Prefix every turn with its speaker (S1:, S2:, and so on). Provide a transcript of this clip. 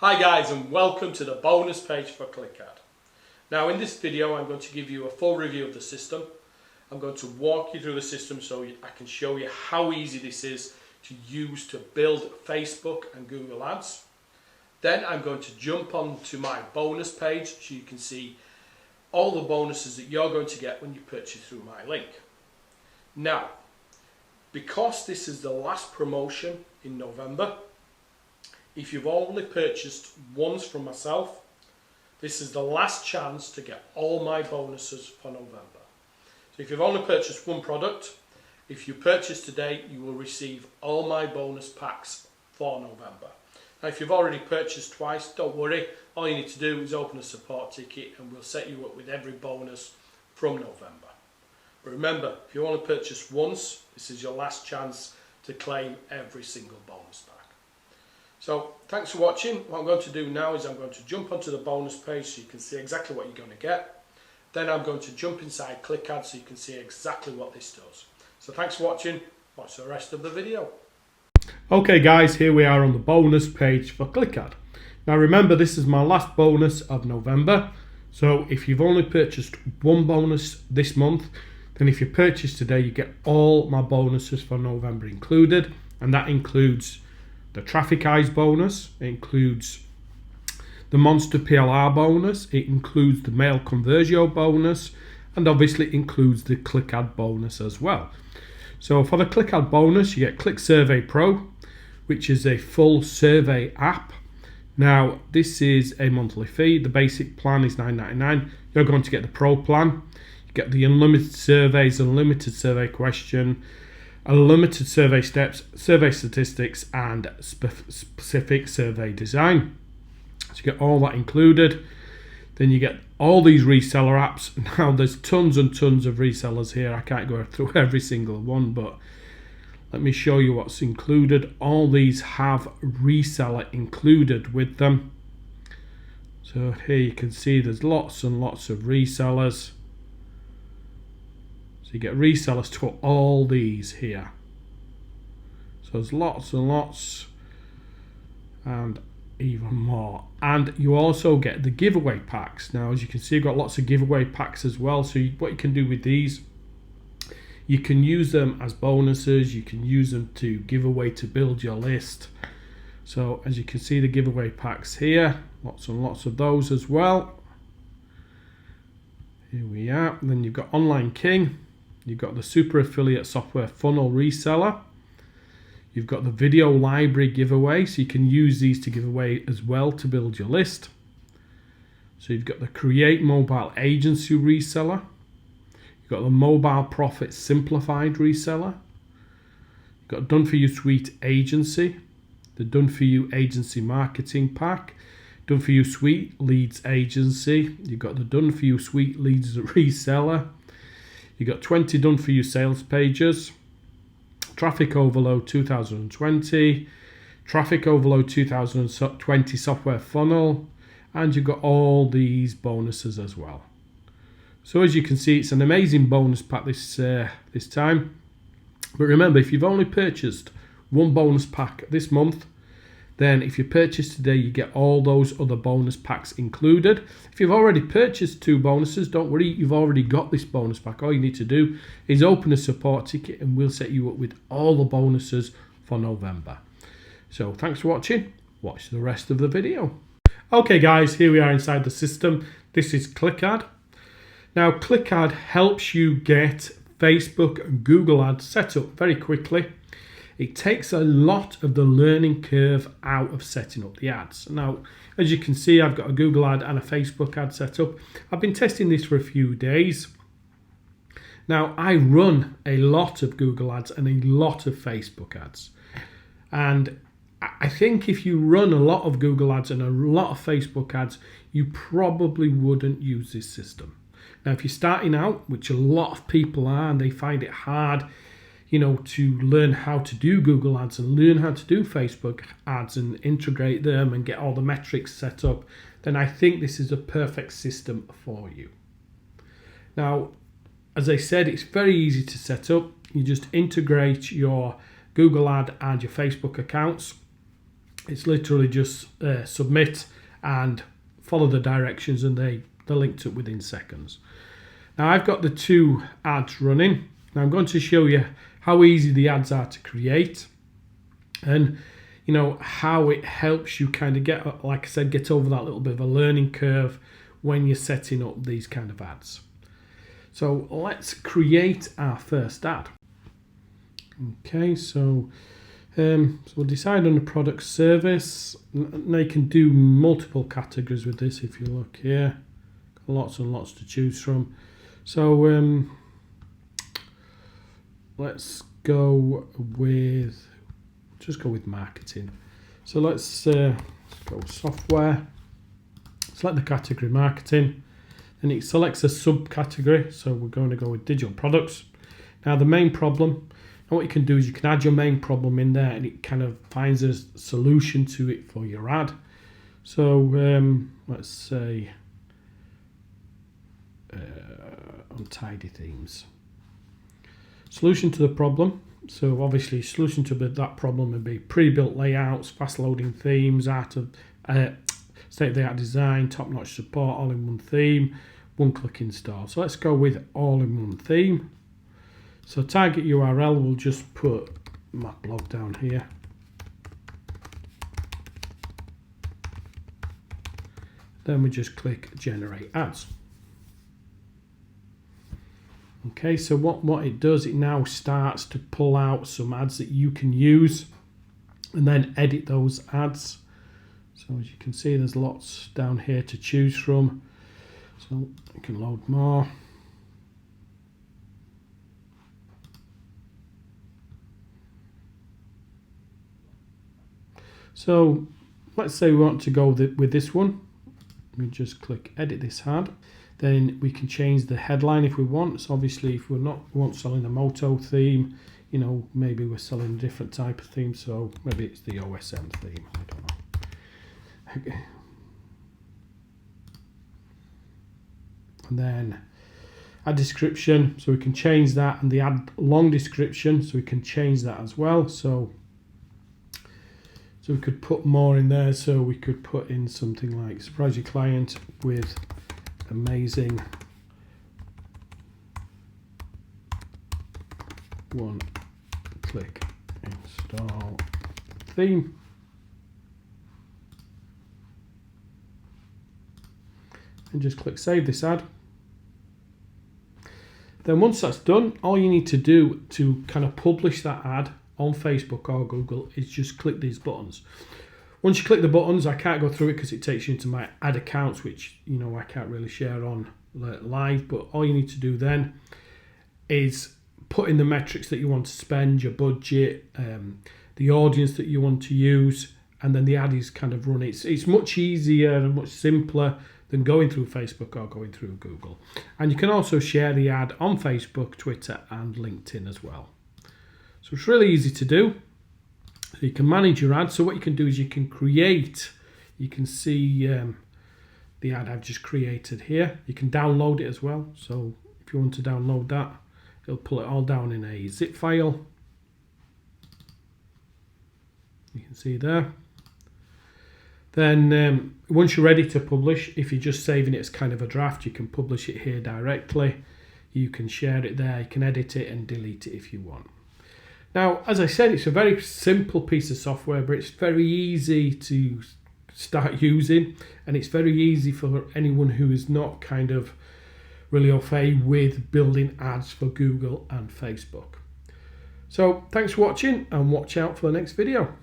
S1: Hi guys, and welcome to the bonus page for Clickad. Now in this video I'm going to give you a full review of the system. I'm going to walk you through the system so I can show you how easy this is to use to build Facebook and Google Ads. Then I'm going to jump onto my bonus page so you can see all the bonuses that you're going to get when you purchase through my link. Now, because this is the last promotion in November, if you've only purchased once from myself, this is the last chance to get all my bonuses for November. So if you've only purchased one product, if you purchase today, you will receive all my bonus packs for November. Now if you've already purchased twice, don't worry. All you need to do is open a support ticket and we'll set you up with every bonus from November. But remember, if you only purchase once, this is your last chance to claim every single bonus pack. So thanks for watching. What I'm going to do now is I'm going to jump onto the bonus page so you can see exactly what you're going to get. Then I'm going to jump inside Clickad so you can see exactly what this does. So thanks for watching. Watch the rest of the video.
S2: Okay guys, here we are on the bonus page for Clickad. Now remember, this is my last bonus of November. So if you've only purchased one bonus this month, then if you purchase today, you get all my bonuses for November included. And that includes the Traffic Eyes bonus, it includes the Monster PLR bonus, it includes the Mail Conversio bonus, and obviously includes the Clickad bonus as well. So for the Clickad bonus, you get Click Survey Pro, which is a full survey app. Now this is a monthly fee. The basic plan is $9.99. You're going to get the Pro plan. You get the unlimited surveys, unlimited survey question, unlimited survey steps, survey statistics, and specific survey design. So you get all that included. Then you get all these reseller apps. Now there's tons and tons of resellers here. I can't go through every single one, but let me show you what's included. All these have reseller included with them. So here you can see there's lots and lots of resellers. So you get resellers to all these here. So there's lots and lots and even more. And you also get the giveaway packs. Now as you can see, you've got lots of giveaway packs as well. So what you can do with these, you can use them as bonuses, you can use them to give away to build your list. So as you can see, the giveaway packs here, lots and lots of those as well. Here we are. Then you've got Online King. You've got the Super Affiliate Software Funnel Reseller. You've got the Video Library Giveaway, so you can use these to give away as well to build your list. So you've got the Create Mobile Agency Reseller. You've got the Mobile Profit Simplified Reseller. You've got Done For You Suite Agency, the Done For You Agency Marketing Pack, Done For You Suite Leads Agency. You've got the Done For You Suite Leads Reseller. You've got 20 Done For You sales pages, Traffic Overload 2020, Traffic Overload 2020 software funnel, and you've got all these bonuses as well. So as you can see, it's an amazing bonus pack this time. But remember, if you've only purchased one bonus pack this month, then if you purchase today, you get all those other bonus packs included. If you've already purchased two bonuses, don't worry, you've already got this bonus pack. All you need to do is open a support ticket and we'll set you up with all the bonuses for November. So thanks for watching. Watch the rest of the video. Okay guys, here we are inside the system. This is Clickad. Now Clickad helps you get Facebook and Google Ads set up very quickly. It takes a lot of the learning curve out of setting up the ads. Now, as you can see, I've got a Google ad and a Facebook ad set up. I've been testing this for a few days. Now, I run a lot of Google ads and a lot of Facebook ads. And I think if you run a lot of Google ads and a lot of Facebook ads, you probably wouldn't use this system. Now, if you're starting out, which a lot of people are, and they find it hard, to learn how to do Google ads and learn how to do Facebook ads and integrate them and get all the metrics set up, then I think this is a perfect system for you. Now, as I said, it's very easy to set up. You just integrate your Google ad and your Facebook accounts. It's literally just submit and follow the directions, and they're linked up within seconds. Now I've got the 2 ads running. Now I'm going to show you how easy the ads are to create, and you know how it helps you kind of get, like I said, get over that little bit of a learning curve when you're setting up these kind of ads. So let's create our first ad. Okay, so we'll decide on the product service. Now you can do multiple categories with this. If you look here, lots and lots to choose from. So let's go with, just go with marketing. So let's go software, select the category marketing, and it selects a subcategory. So we're going to go with digital products. Now the main problem, and what you can do is you can add your main problem in there, and it kind of finds a solution to it for your ad. So let's say untidy themes. Solution to the problem. So obviously solution to that problem would be pre-built layouts, fast loading themes, state-of-the-art design, top-notch support, all-in-one theme, one-click install. So let's go with all-in-one theme. So target URL, we'll just put my blog down here. Then we just click generate ads. Okay, so what it does, it now starts to pull out some ads that you can use and then edit those ads. So as you can see, there's lots down here to choose from. So you can load more. So let's say we want to go with this one. We just click edit this ad. Then we can change the headline if we want. So obviously if we want selling a moto theme, you know, maybe we're selling a different type of theme. So maybe it's the OSM theme, I don't know. Okay. And then add description, so we can change that, and the add long description, so we can change that as well. So we could put more in there. So we could put in something like surprise your client with amazing one-click install theme. And just click save this ad. Then once that's done, all you need to do to kind of publish that ad on Facebook or Google is just click these buttons. Once you click the buttons, I can't go through it because it takes you into my ad accounts, which, you know, I can't really share on live, but all you need to do then is put in the metrics that you want to spend, your budget, the audience that you want to use, and then the ad is kind of run. It's much easier and much simpler than going through Facebook or going through Google. And you can also share the ad on Facebook, Twitter, and LinkedIn as well. So it's really easy to do. So you can manage your ad. So what you can do is you can create, you can see the ad I've just created here. You can download it as well. So if you want to download that, it'll pull it all down in a zip file. You can see there. Then once you're ready to publish, if you're just saving it as kind of a draft, you can publish it here directly. You can share it there. You can edit it and delete it if you want. Now, as I said, it's a very simple piece of software, but it's very easy to start using, and it's very easy for anyone who is not kind of really au fait with building ads for Google and Facebook. So thanks for watching, and watch out for the next video.